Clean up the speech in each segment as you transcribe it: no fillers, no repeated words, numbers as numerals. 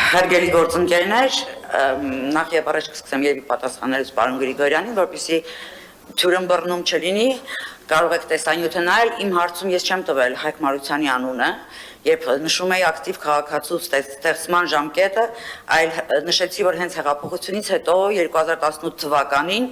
Հարգելի գործընկերներ, նախ եւ առաջ կսկսեմ եւ պատասխաներս պարոն Գրիգորյանին, որպեսզի թյուրըմբռնում չլինի, կարող եք տեսանյութը նայել, իմ հարցում ես չեմ տվել Հայկ Մարությանի անունը, երբ նշում էի ակտիվ քաղաքացու ստեղծման ժամկետը, այլ նշեցի, որ հենց հեղափոխությունից հետո 2018 թվականին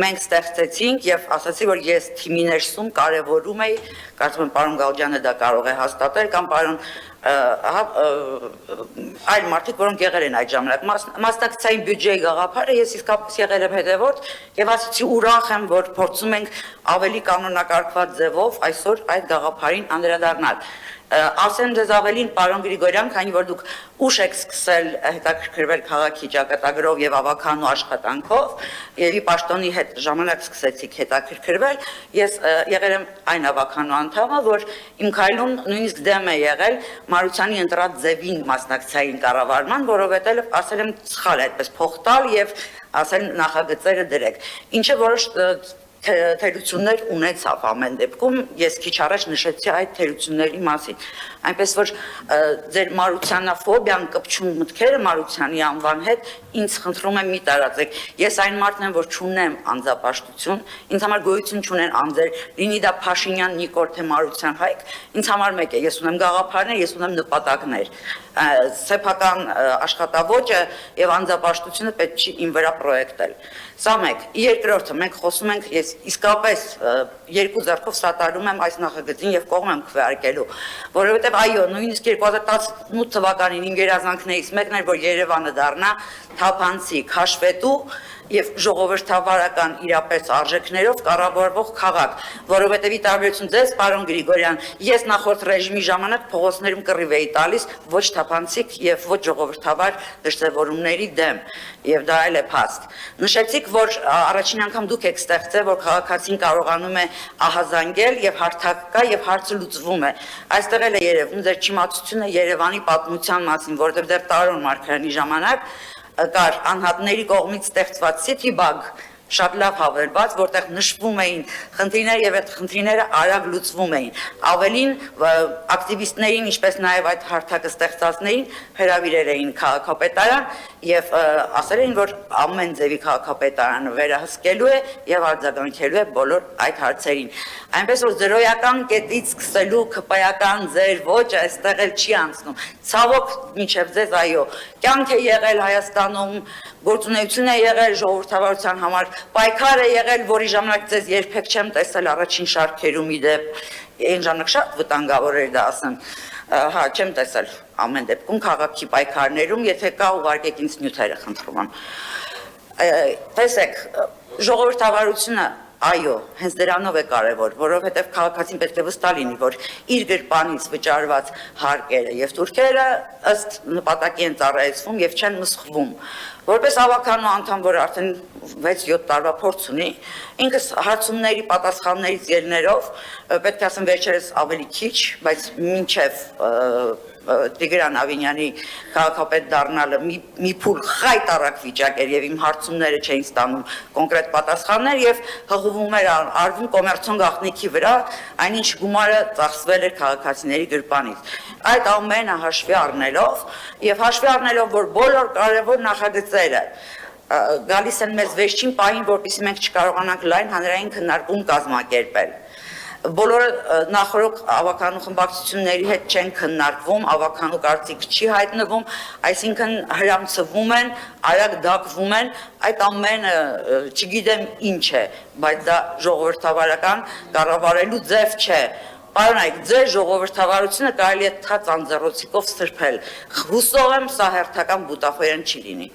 մենք ստեղծեցինք եւ ասացի, որ ես թիմի ներսում կարևորում էի, կարծում եմ պարոն Գալջյանը դա կարող է հաստատել կամ պարոն այլ մարդիկ, որոնք եղել են այդ ժամանակ մասնակցային բյուջեի գաղափարը ես իսկապես եղել եմ հետևորդ եւ ասացի ուրախ եմ, որ փորձում ենք ավելի կանոնակարգված ձևով այսօր այդ գաղափարին անդրադառնալ ասեմ ձեզ ավելին պարոն Գրիգորյան, քանի որ դուք ուշ եք սկսել հետաքրքրվել քաղաքի ճակատագրով եւ ավականու աշխատանքով եւ ի պաշտոնի հետ ժամանակ սկսեցիք հետաքրքրվել, ես եղել եմ այն ավականու անդամը, որ իմ քայլում նույնիսկ դեմ է եղել Մարությանի ընտրած ձևին մասնակցային կառավարման, որովհետեւ ասել եմ սխալ է այդպես փող տալ եւ ասել նախագծերը դրեք, ինչը որոշ թերություններ ունեցավ ամեն դեպքում, ես քիչ առաջ նշեցի այդ թերությունների մասին, այնպես որ ձեր Մարությանաֆոբիան կպչուն մտքերը Մարությանի անվան հետ ինձ խնդրում եմ մի տարածեք, ես այն մարդն եմ, որ չունեմ անձապաշտություն, ինձ համար գոյություն չունեն անձեր, լինի դա Փաշինյան, Նիկոլ թե Մարության Հայկ, ինձ համար մեկ է, ես ունեմ գաղափարներ, ես ունեմ նպատակներ, սեփական աշխատավոճը եւ անձապաշտությունը պետք չի իմ վրա պրոյեկտել, սա մեկ, երկրորդը մենք խոսում ենք, ես իսկապես երկու ձեռքով սատարում եմ այս նախագծին եւ կողմ եմ քվեարկելու, որովհետեւ այո, նույնիսկ 2018 թվականին իմ երազանքներից մեկն էր, որ Երևանը դառնա թափանցիկ, հաշվետու եւ ժողովրդավարական իրապես արժեքներով կառավարվող քաղաք, որովհետեւ ի տարբերություն ձեզ, պարոն Գրիգորյան, ես նախորդ ռեժիմի ժամանակ փողոցներում կռիվ էի տալիս ոչ թափանցիկ եւ ոչ ժողովրդավար դրսևորումների դեմ, եւ դա էլ է փաստ։ Նշեցիք, որ առաջին անգամ դուք եք ստեղծել, որ քաղաքացին կարողանում է ահազանգել եւ հարթակ կա եւ հարցը լուծվում է։ Այստեղ էլ է երևում ձեր չիմացությունը Երևանի պատմության մասին, որովհետեւ դեռ Տարոն Մարգարյանի ժամանակ կար անհատների կողմից ստեղծված Citybug շատ լավ հավելված, որտեղ նշվում էին խնդիրները եւ այդ խնդիրները արագ լուծվում էին։ Ավելին ակտիվիստներին, ինչպես նաեւ այդ հարթակը ստեղծածներին հրավիրել էին քաղաքապետարան եւ ասել էին, որ ամեն ձևի քաղաքապետարանը վերահսկելու է եւ արձագանքելու է բոլոր այդ հարցերին։ Այնպես որ զրոյական կետից սկսելու քպայական ձեր ոճը այստեղ էլ չի անցնում։ Ցավոք մինչեւ ձեզ այո, կյանք է եղել Հայաստանում, գործունեություն է եղել ժողովրդավարության համար, պայքար է եղել, որի ժամանակ ձեզ երբեք չեմ տեսել առաջին շարքերում իդեպ, այն ժամանակ շատ վտանգավոր էր դա ասեմ, հա, չեմ տեսել ամեն դեպքում քաղաքի պայքարներում, եթե կա ուղարկեք ինձ նյութերը խնդրում եմ։ Տեսեք, ժողովրդավարությունը այո, հենց դրանով է կարևոր, որովհետև քաղաքացին պետք է վստահ լինի, որ իր գրպանից վճարված հարկերը եւ թուրքերը ըստ նպատակի են ծառայեցվում եւ չեն մսխվում։ Որպես ավականու անդամ, որ արդեն 6-7 տարվա փորձ ունի, ինքս հարցումների պատասխաններից ելներով պետք է ասեմ վերջերս ավելի քիչ, բայց մինչև Տիգրան Ավինյանի քաղաքապետ դառնալը մի փուլ խայտարակ վիճակ էր եւ իմ հարցումները չէին ստանում կոնկրետ պատասխաններ եւ հղվում էր արվում կոմերցիոն գաղտնիքի վրա, այնինչ գումարը ծախսվել էր քաղաքացիների գրպանից։ Այդ ամենը հաշվի առնելով եւ հաշվի առնելով, որ բոլոր կարևոր նախագծերը գալիս են մեզ վերջին պահին, որպեսզի մենք չկարողանանք լայն հանրային քննարկում կազմակերպել։ Բոլորը նախորդ ավականու խմբակցությունների հետ չեն քննարկվում, ավականու կարծիք չի հայտնվում, այսինքն հրամցվում են, արագ դակվում են, այդ ամենը չգիտեմ ինչ է, բայց դա ժողովրդավարական կառավարելու ձև չէ։ Պարոնայք, ձեր ժողովրդավարությունը կարելի է թաց անձեռոցիկով սրբել։ Հուսով եմ, սա հերթական բուտաֆորյան չի լինի։